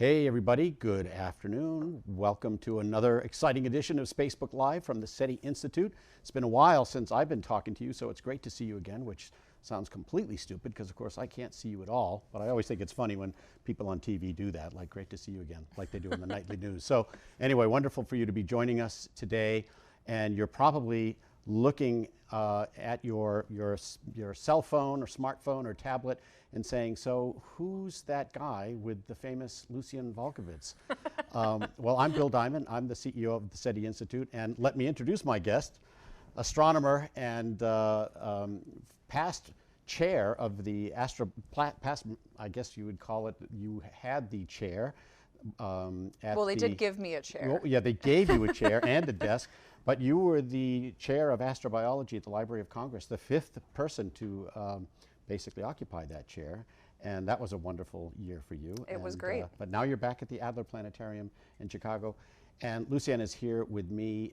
Hey everybody, good afternoon. Welcome to another exciting edition of Spacebook Live from the SETI Institute. It's been a while since I've been talking to you, so it's great to see you again, which sounds completely stupid because of course I can't see you at all, but I always think it's funny when people on TV do that, like great to see you again, like they do in the nightly news. So anyway, wonderful for you to be joining us today, and you're probably looking at your cell phone or smartphone or tablet and saying, so who's that guy with the famous Lucianne Walkowicz? Well, I'm Bill Diamond. I'm the CEO of the SETI Institute, and let me introduce my guest, astronomer and past chair of the past, I guess you would call it, you had the chair. Well, they did give me a chair. Well, yeah, they gave you a chair and a desk, but you were the chair of astrobiology at the Library of Congress, the fifth person to basically occupy that chair, and that was a wonderful year for you. It was great. But now you're back at the Adler Planetarium in Chicago, and Lucianne is here with me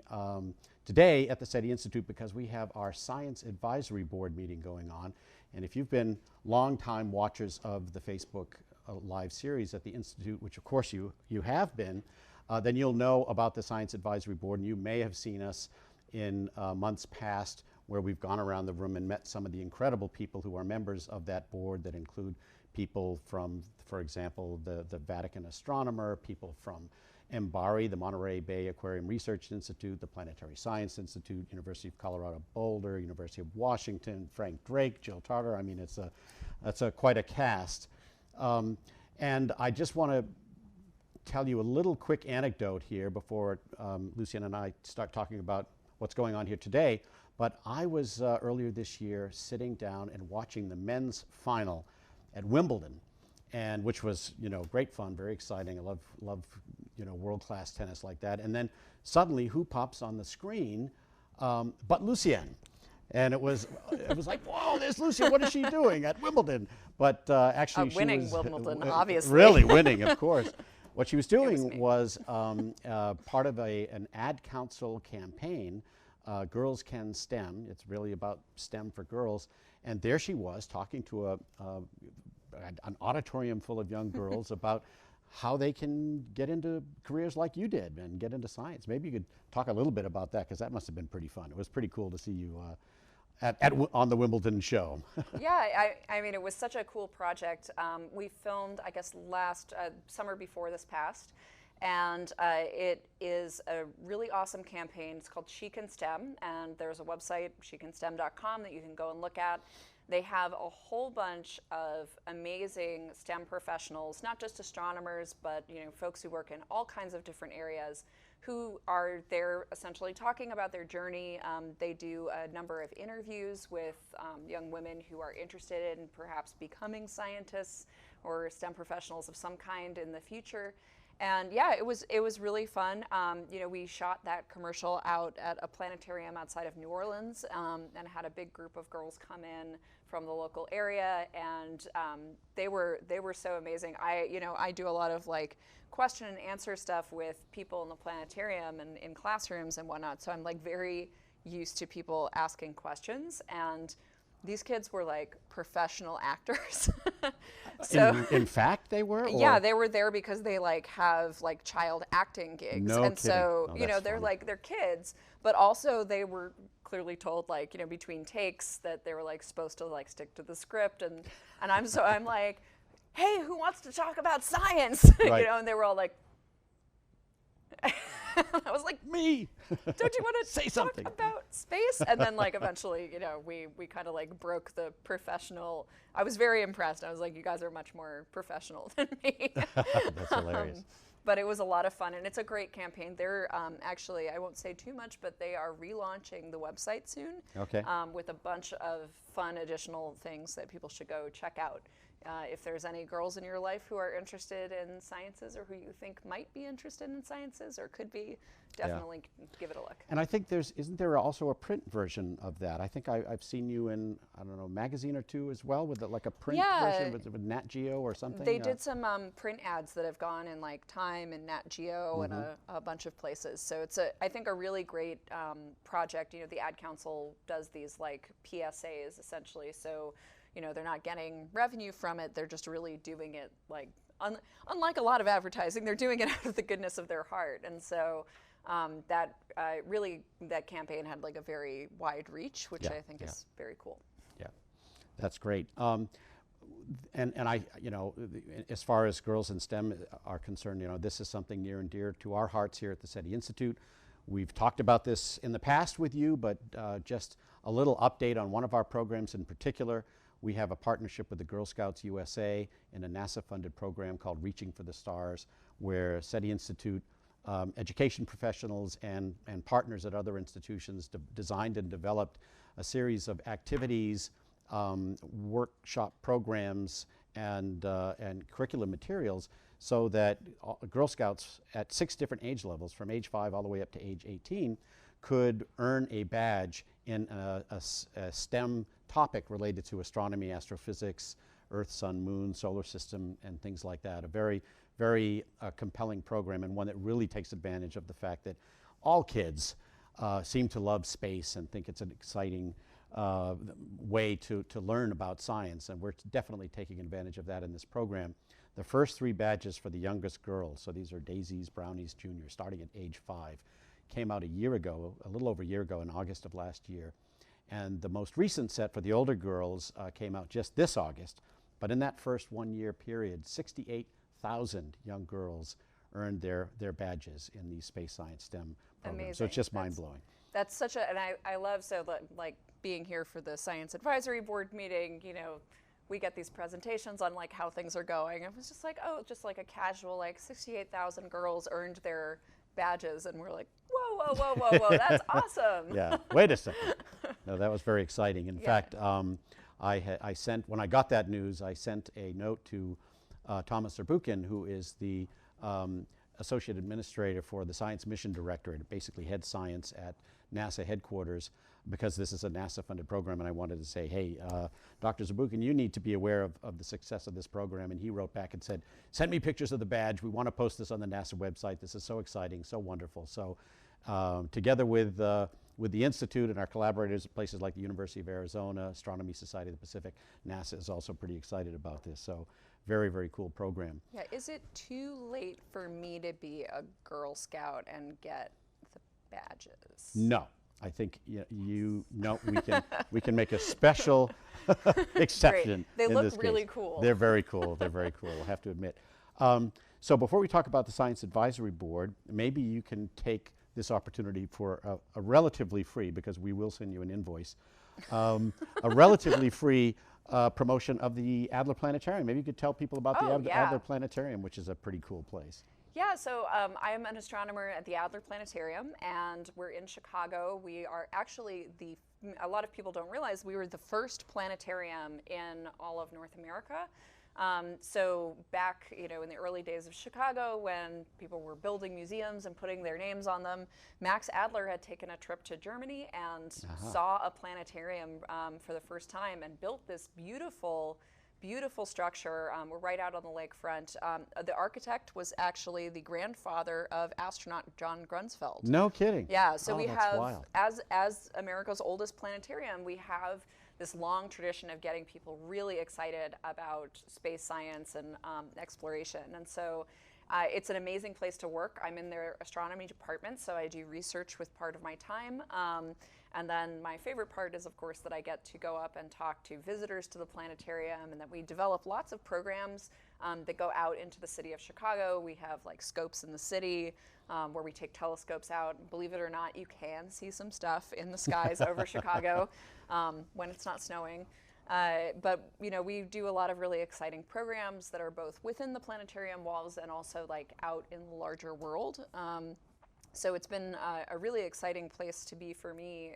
today at the SETI Institute because we have our Science Advisory Board meeting going on, and if you've been long-time watchers of the Facebook Live series at the Institute, which of course you have been, then you'll know about the Science Advisory Board, and you may have seen us in months past where we've gone around the room and met some of the incredible people who are members of that board that include people from, for example, the Vatican astronomer, people from MBARI, the Monterey Bay Aquarium Research Institute, the Planetary Science Institute, University of Colorado Boulder, University of Washington, Frank Drake, Jill Tarter. I mean, it's quite a cast. And I just want to tell you a little quick anecdote here before Lucianne and I start talking about what's going on here today. But I was earlier this year sitting down and watching the men's final at Wimbledon, and which was, you know, great fun, very exciting. I love you know, world-class tennis like that. And then suddenly, who pops on the screen but Lucianne? And it was like, whoa, there's Lucianne. What is she doing at Wimbledon? But actually, winning she was Wimbledon, obviously. Really winning, of course. What she was doing was part of an ad council campaign. Girls Can STEM. It's really about STEM for girls. And there she was talking to an auditorium full of young girls about how they can get into careers like you did and get into science. Maybe you could talk a little bit about that, because that must have been pretty fun. It was pretty cool to see you on the Wimbledon show. Yeah, I mean, it was such a cool project. We filmed, I guess, last summer before this past. And it is a really awesome campaign. It's called She Can STEM, and there's a website, shecanstem.com, that you can go and look at. They have a whole bunch of amazing STEM professionals, not just astronomers, but folks who work in all kinds of different areas, who are there essentially talking about their journey. They do a number of interviews with young women who are interested in perhaps becoming scientists or STEM professionals of some kind in the future. And yeah, it was really fun. We shot that commercial out at a planetarium outside of New Orleans, and had a big group of girls come in from the local area, and they were so amazing. I do a lot of like question and answer stuff with people in the planetarium and in classrooms and whatnot. So I'm like very used to people asking questions, and these kids were like professional actors. So in fact, they were? Or? Yeah, they were there because they like have like child acting gigs. No and kidding. So, Oh, they're funny. like, they're kids, but also they were clearly told like, between takes that they were like supposed to like stick to the script. And I'm like, hey, who wants to talk about science? Right. And they were all like, I was like, Me. don't you want to Say talk something about space? And then like eventually, we kind of like broke the professional. I was very impressed. I was like, you guys are much more professional than me. That's hilarious. But it was a lot of fun, and it's a great campaign. They're actually, I won't say too much, but they are relaunching the website soon. Okay. With a bunch of fun additional things that people should go check out. If there's any girls in your life who are interested in sciences, or who you think might be interested in sciences or could be, definitely give it a look. And I think isn't there also a print version of that? I think I've seen you in, I don't know, a magazine or two as well, with like a print version with Nat Geo or something? They did some print ads that have gone in like Time and Nat Geo and a bunch of places. So it's I think a really great project. The Ad Council does these like PSAs essentially. So they're not getting revenue from it. They're just really doing it like unlike a lot of advertising, they're doing it out of the goodness of their heart. And so that campaign had like a very wide reach, which I think is very cool. Yeah, that's great. And I, as far as girls in STEM are concerned, this is something near and dear to our hearts here at the SETI Institute. We've talked about this in the past with you, but just a little update on one of our programs in particular. We have a partnership with the Girl Scouts USA in a NASA-funded program called Reaching for the Stars, where SETI Institute education professionals and partners at other institutions designed and developed a series of activities, workshop programs, and curriculum materials so that Girl Scouts at 6 different age levels, from age 5 all the way up to age 18, could earn a badge in a STEM topic related to astronomy, astrophysics, Earth, Sun, Moon, solar system, and things like that. A very, very compelling program, and one that really takes advantage of the fact that all kids seem to love space and think it's an exciting way to learn about science, and we're definitely taking advantage of that in this program. The first 3 badges for the youngest girls, so these are daisies, brownies, juniors, starting at age 5, came out a little over a year ago in August of last year. And the most recent set for the older girls came out just this August. But in that first 1-year period, 68,000 young girls earned their badges in the space science STEM program. Amazing. So it's just mind-blowing. That's such a, and I love, so like being here for the Science Advisory Board meeting, we get these presentations on like how things are going. It was just like, oh, just like a casual, like 68,000 girls earned their badges, and we're like, whoa, whoa, whoa, whoa, whoa, that's awesome. Yeah, wait a second. No, that was very exciting. In fact, I sent, when I got that news, I sent a note to Thomas Zurbuchen, who is the Associate Administrator for the Science Mission Directorate, basically head science at NASA headquarters, because this is a NASA-funded program, and I wanted to say, hey, Dr. Zurbuchen, you need to be aware of the success of this program. And he wrote back and said, send me pictures of the badge. We want to post this on the NASA website. This is so exciting, so wonderful. So together with the Institute and our collaborators at places like the University of Arizona, Astronomy Society of the Pacific, NASA is also pretty excited about this. So very, very cool program. Yeah, is it too late for me to be a Girl Scout and get the badges? No. I think we can make a special exception. Great. They look this really case. cool. They're very cool. They're very cool, I have to admit. So before we talk about the Science Advisory Board, maybe you can take this opportunity for a relatively free, because we will send you an invoice, a relatively free promotion of the Adler Planetarium. Maybe you could tell people about the Adler Planetarium, which is a pretty cool place. Yeah, so I am an astronomer at the Adler Planetarium, and we're in Chicago. We are actually a lot of people don't realize we were the first planetarium in all of North America. So back, in the early days of Chicago, when people were building museums and putting their names on them, Max Adler had taken a trip to Germany and saw a planetarium for the first time and built this beautiful structure. We're right out on the lakefront. The architect was actually the grandfather of astronaut John Grunsfeld. No kidding. Yeah, so we have, wild. as America's oldest planetarium, we have this long tradition of getting people really excited about space science and exploration. And so it's an amazing place to work. I'm in their astronomy department, so I do research with part of my time. And then my favorite part is, of course, that I get to go up and talk to visitors to the planetarium, and that we develop lots of programs that go out into the city of Chicago. We have like Scopes in the City, where we take telescopes out. Believe it or not, you can see some stuff in the skies over Chicago when it's not snowing. But we do a lot of really exciting programs that are both within the planetarium walls and also like out in the larger world. So it's been a really exciting place to be for me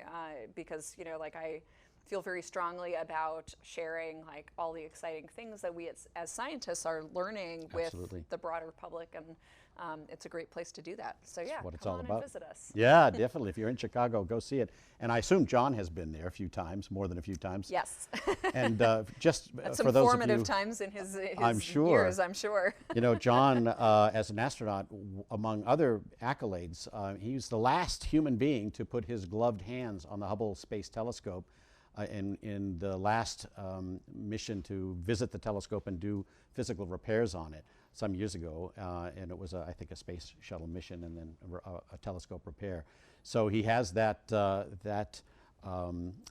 because I feel very strongly about sharing like all the exciting things that we as scientists are learning with the broader public, and it's a great place to do that. So yeah, what it's come all on about. and visit us. Yeah, definitely. If you're in Chicago, go see it. And I assume John has been there a few times, more than a few times. Yes. And just That's for some those formative of you, times in his years, I'm sure. John, as an astronaut, among other accolades, he was the last human being to put his gloved hands on the Hubble Space Telescope in the last mission to visit the telescope and do physical repairs on it some years ago, and it was, I think, a space shuttle mission and then a telescope repair. So he has that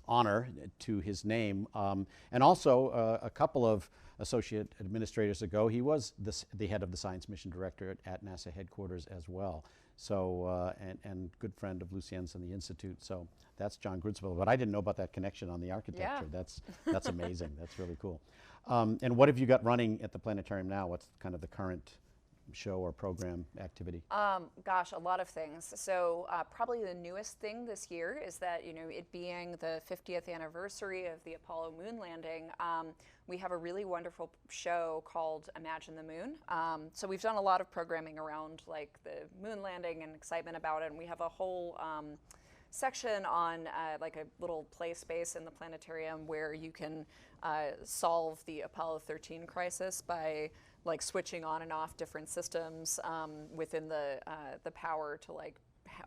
honor to his name, and also a couple of associate administrators ago, he was the head of the science mission director at NASA headquarters as well. So, and good friend of Lucienne's in the Institute. So that's John Grutzville. But I didn't know about that connection on the architecture. Yeah. That's amazing. That's really cool. And what have you got running at the planetarium now? What's kind of the current show or program activity? Gosh, a lot of things. So probably the newest thing this year is that, you know, it being the 50th anniversary of the Apollo moon landing, we have a really wonderful show called Imagine the Moon. So we've done a lot of programming around like the moon landing and excitement about it, and we have a whole section on like a little play space in the planetarium where you can solve the Apollo 13 crisis by like switching on and off different systems within the power to like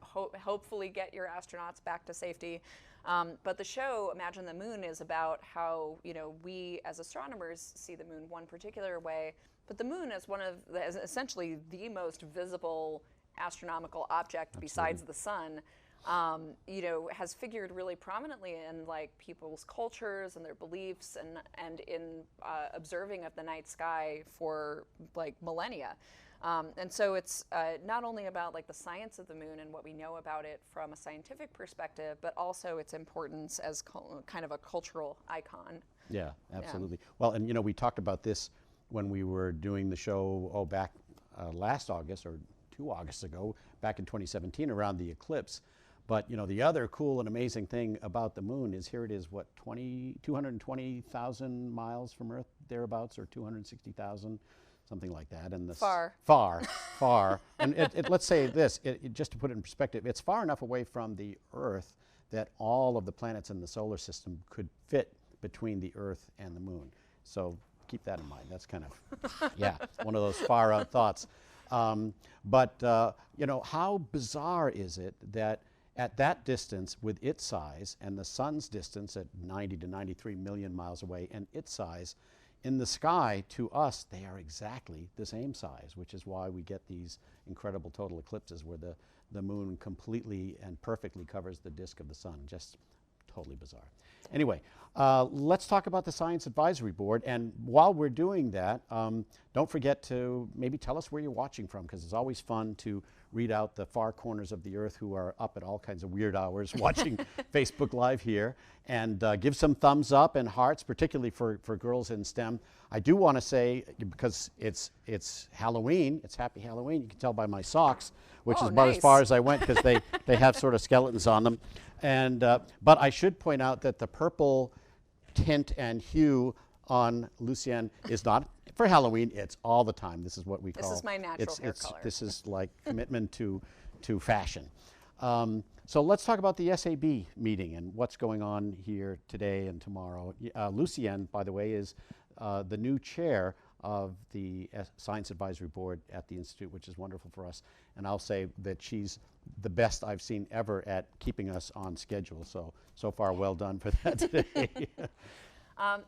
hopefully get your astronauts back to safety. But the show Imagine the Moon is about how, you know, we as astronomers see the moon one particular way, but the moon is is essentially the most visible astronomical object besides the sun. You know, has figured really prominently in like people's cultures and their beliefs and in observing of the night sky for like millennia. And so it's not only about like the science of the moon and what we know about it from a scientific perspective, but also its importance as kind of a cultural icon. Yeah, absolutely. Yeah. Well, and you know, we talked about this when we were doing the show, back last August or 2 Augusts ago, back in 2017 around the eclipse. But you know, the other cool and amazing thing about the moon is here it is, what, 220,000 miles from Earth, thereabouts, or 260,000, something like that. And far. And let's say this, just to put it in perspective, it's far enough away from the Earth that all of the planets in the solar system could fit between the Earth and the moon. So keep that in mind. That's kind of, yeah, one of those far out thoughts. But you know, how bizarre is it that at that distance with its size and the sun's distance at 90 to 93 million miles away and its size, in the sky to us they are exactly the same size, which is why we get these incredible total eclipses where the moon completely and perfectly covers the disk of the sun. Just totally bizarre. Anyway, let's talk about the Science Advisory Board. And while we're doing that, don't forget to maybe tell us where you're watching from, because it's always fun to read out the far corners of the Earth who are up at all kinds of weird hours watching Facebook Live here. And give some thumbs up and hearts, particularly for girls in STEM. I do want to say, because it's Halloween, it's Happy Halloween. You can tell by my socks, which is about as far as I went, because they have sort of skeletons on them. And but I should point out that the purple tint and hue on Lucianne is not for Halloween. It's all the time. This is what we call. This is my natural hair color. This is like commitment to fashion. So let's talk about the SAB meeting and what's going on here today and tomorrow. Lucianne, by the way, is the new chair of the Science Advisory Board at the Institute, which is wonderful for us. And I'll say that she's the best I've seen ever at keeping us on schedule. So far, well done for that today.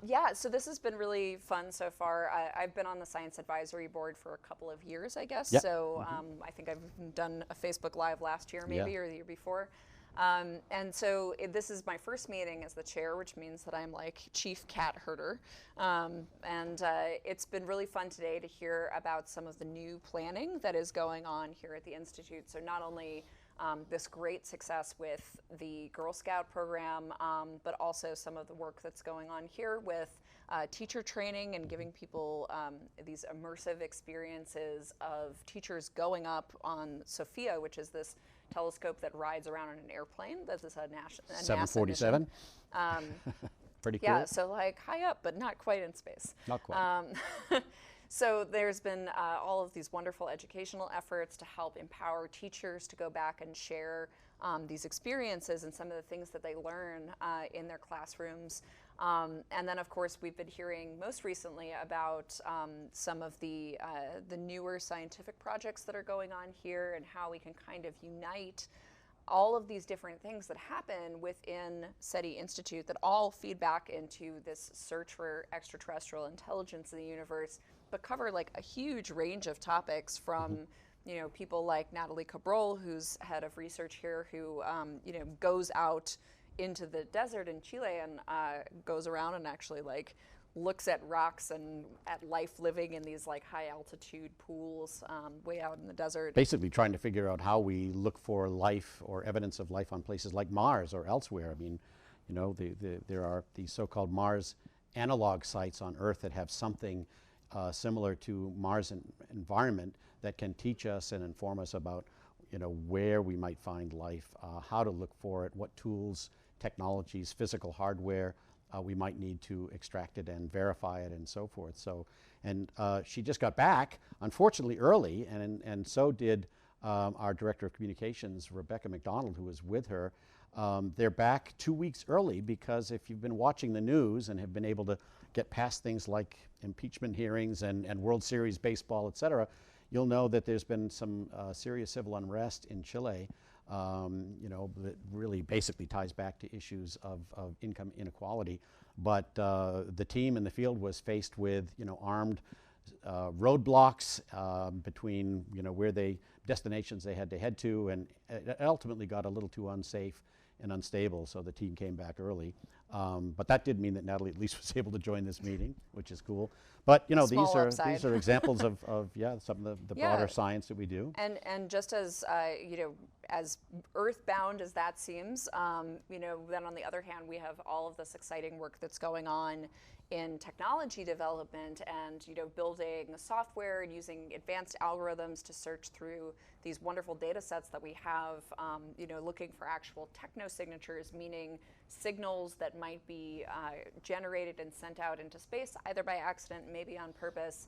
Yeah, so this has been really fun so far. I've been on the Science Advisory Board for a couple of years, I guess. Yep. So I think I've done a Facebook Live last year maybe, or the year before. And so this is my first meeting as the chair, which means that I'm like chief cat herder. And it's been really fun today to hear about some of the new planning that is going on here at the Institute. So not only this great success with the Girl Scout program, but also some of the work that's going on here with teacher training and giving people these immersive experiences of teachers going up on SOFIA, which is this telescope that rides around in an airplane. This is a NASA 747. Pretty cool. Yeah, so like high up, but not quite in space. Not quite. So there's been all of these wonderful educational efforts to help empower teachers to go back and share these experiences and some of the things that they learn in their classrooms. And then, of course, we've been hearing most recently about some of the newer scientific projects that are going on here and how we can kind of unite all of these different things that happen within SETI Institute that all feed back into this search for extraterrestrial intelligence in the universe, but cover like a huge range of topics from you know, people like Natalie Cabral, who's head of research here, who you know, goes out into the desert in Chile and goes around and actually like looks at rocks and at life living in these like high altitude pools way out in the desert. Basically trying to figure out how we look for life or evidence of life on places like Mars or elsewhere. I mean, you know, there are these so-called Mars analog sites on Earth that have something similar to Mars environment that can teach us and inform us about, you know, where we might find life, how to look for it, what tools, technologies, physical hardware we might need to extract it and verify it and so forth. So, and she just got back, unfortunately early, and so did our Director of Communications, Rebecca McDonald, who was with her. They're back 2 weeks early because if you've been watching the news and have been able to get past things like impeachment hearings and World Series baseball, et cetera, you'll know that there's been some serious civil unrest in Chile, you know, that really basically ties back to issues of income inequality. But the team in the field was faced with, you know, armed roadblocks between, you know, where destinations they had to head to, and it ultimately got a little too unsafe and unstable, so the team came back early. But that did mean that Natalie at least was able to join this meeting, which is cool. But you know, these are examples of yeah, some of the broader science that we do. And just as you know, as earthbound as that seems, you know, then on the other hand, we have all of this exciting work that's going on in technology development and, you know, building software and using advanced algorithms to search through these wonderful data sets that we have, you know, looking for actual technosignatures, meaning signals that might be generated and sent out into space, either by accident, maybe on purpose,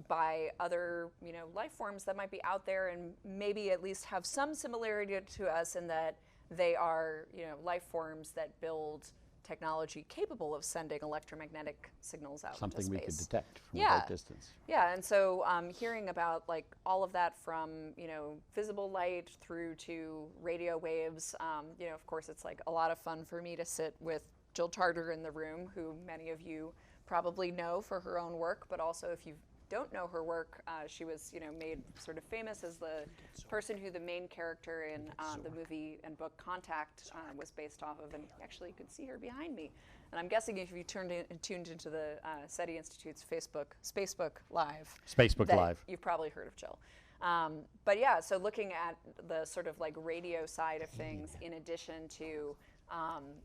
by other, you know, life forms that might be out there and maybe at least have some similarity to us in that they are, you know, life forms that build technology capable of sending electromagnetic signals out into space. Something we could detect from a great distance. Yeah, and so hearing about like all of that from, you know, visible light through to radio waves, you know, of course it's like a lot of fun for me to sit with Jill Tarter in the room, who many of you probably know for her own work, but also if you don't know her work, she was, you know, made sort of famous as the person who the main character in the movie and book Contact was based off of, and actually you could see her behind me. And I'm guessing if you tuned into the SETI Institute's Facebook Live, you've probably heard of Jill. But yeah, so looking at the sort of like radio side of things, in addition to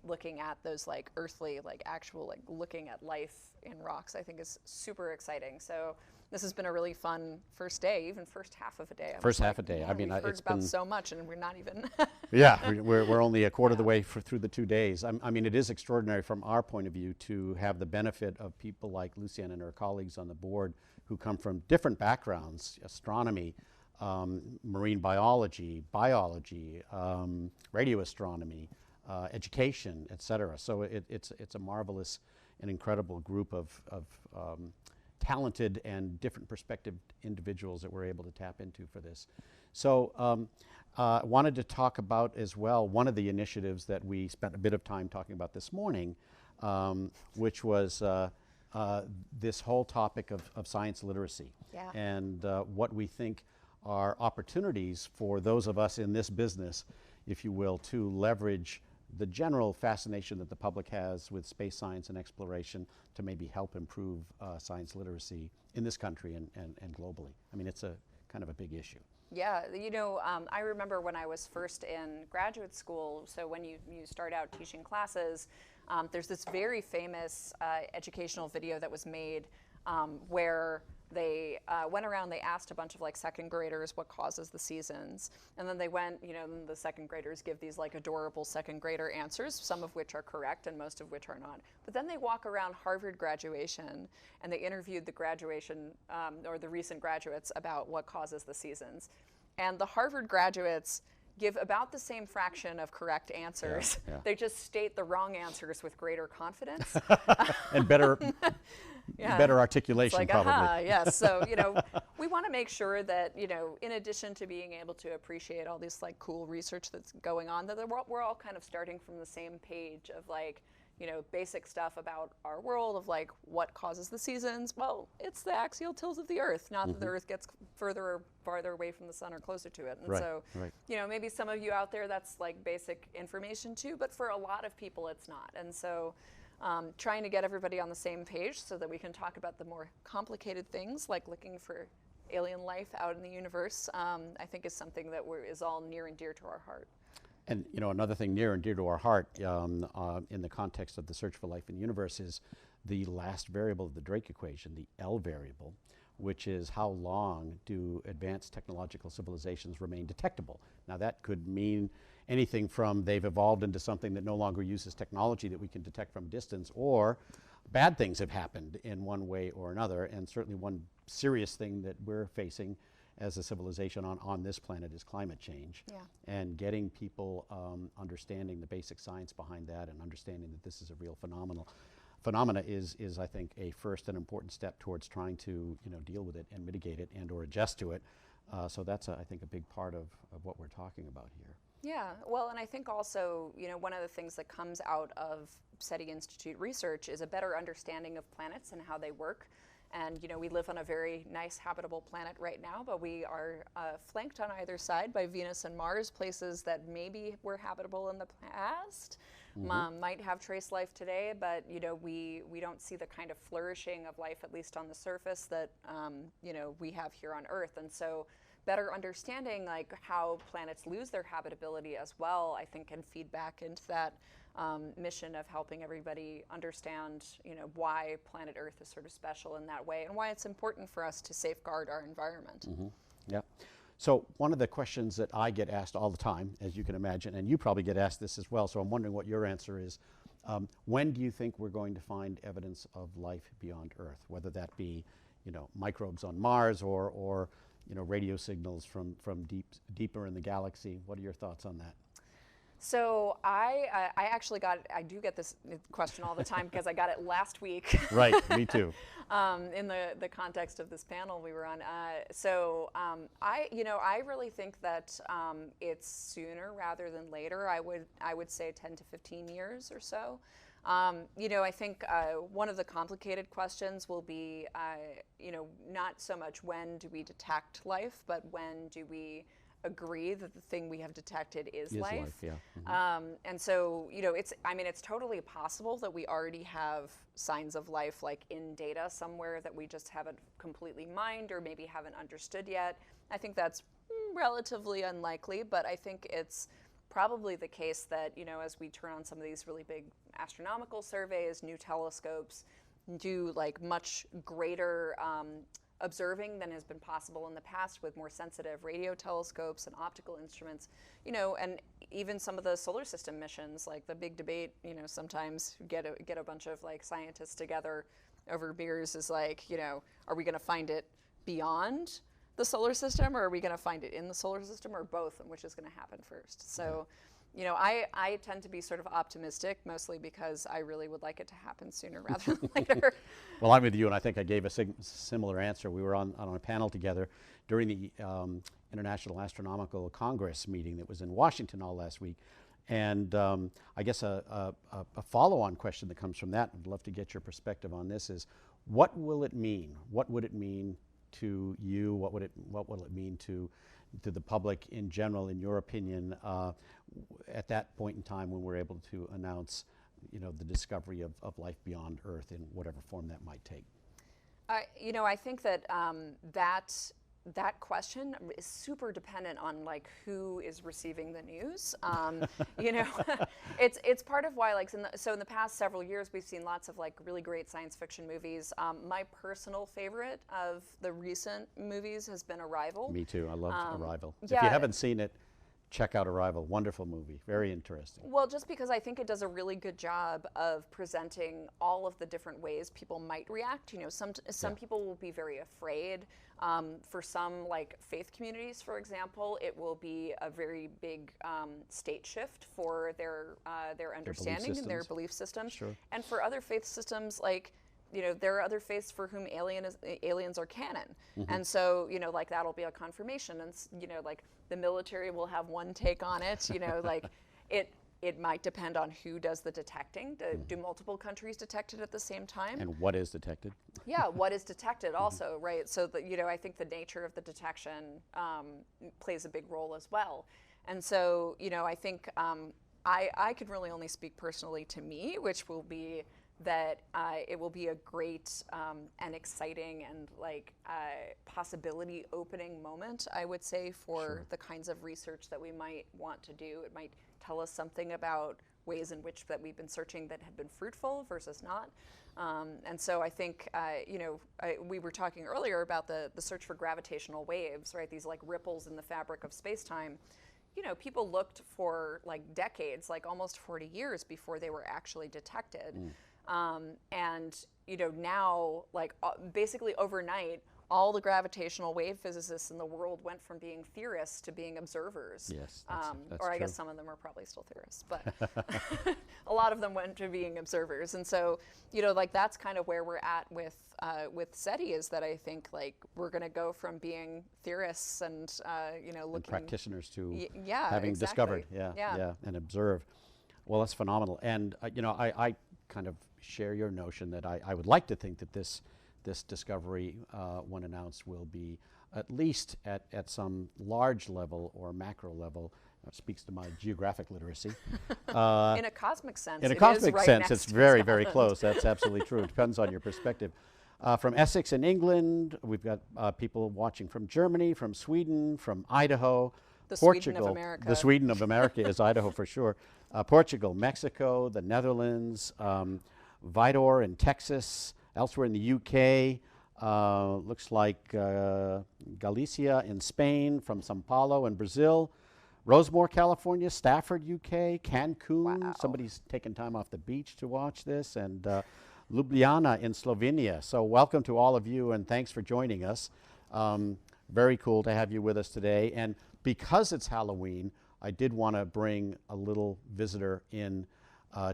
looking at those like earthly, like actual, like looking at life in rocks, I think is super exciting. So this has been a really fun first day, even first half of a day. First half a day. I mean, we've heard about so much, and we're not even. Yeah, we're only a quarter of the way through the 2 days. I mean, it is extraordinary from our point of view to have the benefit of people like Lucianne and her colleagues on the board who come from different backgrounds: astronomy, marine biology, radio astronomy, education, et cetera. So it's a marvelous and incredible group of talented and different perspective individuals that we're able to tap into for this. So wanted to talk about as well one of the initiatives that we spent a bit of time talking about this morning, which was this whole topic of science literacy, and what we think are opportunities for those of us in this business, if you will, to leverage the general fascination that the public has with space science and exploration to maybe help improve science literacy in this country and globally. I mean, it's a kind of a big issue. Yeah, you know, I remember when I was first in graduate school, so when you start out teaching classes, there's this very famous educational video that was made where they went around, they asked a bunch of like second graders what causes the seasons. And then they went, you know, the second graders give these like adorable second grader answers, some of which are correct and most of which are not. But then they walk around Harvard graduation and they interviewed the graduation or the recent graduates about what causes the seasons. And the Harvard graduates give about the same fraction of correct answers. Yeah. They just state the wrong answers with greater confidence. And better articulation, it's like, probably. Yes. So, you know, we want to make sure that, you know, in addition to being able to appreciate all this like cool research that's going on, that we're all kind of starting from the same page of like, you know, basic stuff about our world of like what causes the seasons. Well, it's the axial tilt of the Earth, not that the Earth gets further or farther away from the sun or closer to it. And so, you know, maybe some of you out there, that's like basic information too, but for a lot of people it's not. And so trying to get everybody on the same page so that we can talk about the more complicated things like looking for alien life out in the universe, I think is something that is all near and dear to our heart. And you know, another thing near and dear to our heart in the context of the search for life in the universe is the last variable of the Drake equation, the L variable, which is how long do advanced technological civilizations remain detectable. Now that could mean anything from they've evolved into something that no longer uses technology that we can detect from distance, or bad things have happened in one way or another. And certainly one serious thing that we're facing as a civilization on this planet is climate change. Yeah. And getting people understanding the basic science behind that and understanding that this is a real phenomena is I think a first and important step towards trying to, you know, deal with it and mitigate it and or adjust to it. So that's I think a big part of what we're talking about here. Yeah, well, and I think also, you know, one of the things that comes out of SETI Institute research is a better understanding of planets and how they work. And, you know, we live on a very nice habitable planet right now, but we are flanked on either side by Venus and Mars, places that maybe were habitable in the past, might have trace life today, but, you know, we don't see the kind of flourishing of life, at least on the surface, that, you know, we have here on Earth. And so better understanding like how planets lose their habitability as well, I think can feed back into that mission of helping everybody understand, you know, why planet Earth is sort of special in that way and why it's important for us to safeguard our environment. Yeah. So one of the questions that I get asked all the time, as you can imagine, and you probably get asked this as well, so I'm wondering what your answer is. When do you think we're going to find evidence of life beyond Earth, whether that be, you know, microbes on Mars or you know, radio signals from deeper in the galaxy? What are your thoughts on that? So I actually I do get this question all the time because I got it last week. Right, me too. In the context of this panel we were on. I really think that it's sooner rather than later. I would say 10 to 15 years or so. You know, I think one of the complicated questions will be, you know, not so much when do we detect life, but when do we agree that the thing we have detected is life. Yeah. And so, you know, it's totally possible that we already have signs of life like in data somewhere that we just haven't completely mined or maybe haven't understood yet. I think that's relatively unlikely, but I think it's probably the case that, you know, as we turn on some of these really big astronomical surveys, new telescopes, do like much greater observing than has been possible in the past with more sensitive radio telescopes and optical instruments, you know, and even some of the solar system missions, like the big debate, you know, sometimes get a bunch of like scientists together over beers is like, you know, are we going to find it beyond the solar system, or are we going to find it in the solar system, or both, and which is going to happen first? So, you know, I tend to be sort of optimistic, mostly because I really would like it to happen sooner rather than later. Well, I'm with you, and I think I gave a similar answer. We were on a panel together during the International Astronomical Congress meeting that was in Washington all last week. And I guess a follow-on question that comes from that, I'd love to get your perspective on this, is what will it mean? What would it mean to you? What will it mean to the public in general, in your opinion, at that point in time when we're able to announce, you know, the discovery of life beyond Earth in whatever form that might take? You know, I think that that question is super dependent on like who is receiving the news. You know, it's part of why, like, in the past several years we've seen lots of like really great science fiction movies. My personal favorite of the recent movies has been Arrival. Me too. I loved Arrival. Yeah. If you haven't seen it, check out Arrival. Wonderful movie. Very interesting. Well, just because I think it does a really good job of presenting all of the different ways people might react. You know, some people will be very afraid. For some, like faith communities, for example, it will be a very big state shift for their understanding and their belief systems. Sure. And for other faith systems, like, there are other faiths for whom aliens are canon. And so, like that'll be a confirmation. And, like the military will have one take on it, like it might depend on who does the detecting. Do multiple countries detect it at the same time? And what is detected? Yeah, what is detected also, right? So, I think the nature of the detection plays a big role as well. And so, I think I could really only speak personally to me, which will be that it will be a great and exciting and possibility opening moment, I would say, for the kinds of research that we might want to do. It might tell us something about ways in which that we've been searching that have been fruitful versus not. And so I think, we were talking earlier about the search for gravitational waves, right? These ripples in the fabric of space-time. People looked for decades, almost 40 years before they were actually detected. And now, basically overnight, all the gravitational wave physicists in the world went from being theorists to being observers. Yes, that's or I true. guess some of them are probably still theorists, but a lot of them went to being observers. And so, that's kind of where we're at with SETI, is that I think we're going to go from being theorists and looking and practitioners to having discovered, and observe. Well, that's phenomenal. And I kind of share your notion that I would like to think that this discovery, when announced, will be at least at some large level or macro level. Speaks to my geographic literacy. In a cosmic sense. In a cosmic sense, it's very, very close. That's absolutely true. It depends on your perspective. From Essex in England, we've got people watching from Germany, from Sweden, from Idaho, the Portugal. Sweden of America. The Sweden of America is Idaho for sure. Portugal, Mexico, the Netherlands, Vidor in Texas, elsewhere in the UK. Looks like Galicia in Spain, from Sao Paulo in Brazil, Rosemore, California, Stafford, UK, Cancun. Wow. Somebody's taken time off the beach to watch this, and Ljubljana in Slovenia. So welcome to all of you, and thanks for joining us. Very cool to have you with us today. And because it's Halloween, I did want to bring a little visitor in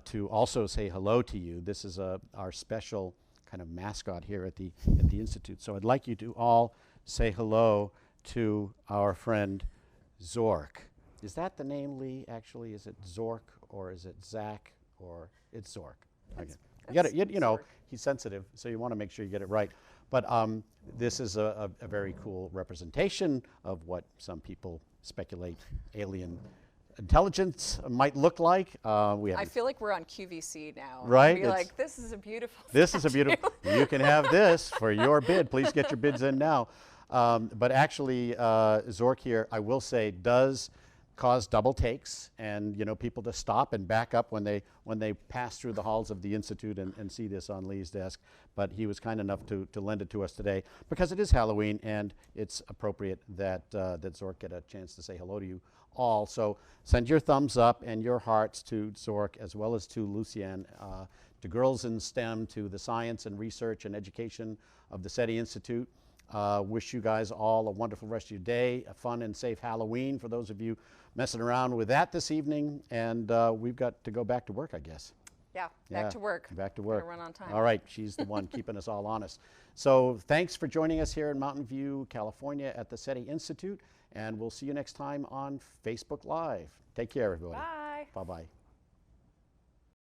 to also say hello to you. This is our special kind of mascot here at the Institute. So I'd like you to all say hello to our friend Zork. Is that the name, Lee? Actually, is it Zork or is it Zach or it's Zork? Okay. You got it. You know, he's sensitive, so you want to make sure you get it right. But this is a very cool representation of what some people speculate alien intelligence might look like. I feel like we're on QVC now. Right? Like, this is a beautiful This is a beautiful, you can have this for your bid. Please get your bids in now. But actually, Zork here, I will say, does cause double takes, and people to stop and back up when they pass through the halls of the Institute and see this on Lee's desk. But he was kind enough to lend it to us today because it is Halloween, and it's appropriate that that Zork get a chance to say hello to you all. So send your thumbs up and your hearts to Zork, as well as to Lucianne, to Girls in STEM, to the science and research and education of the SETI Institute. Wish you guys all a wonderful rest of your day, a fun and safe Halloween for those of you messing around with that this evening. And we've got to go back to work, I guess. Yeah, back to work. Back to work. Gotta run on time. All right, she's the one keeping us all honest. So thanks for joining us here in Mountain View, California at the SETI Institute. And we'll see you next time on Facebook Live. Take care, everybody. Bye. Bye-bye.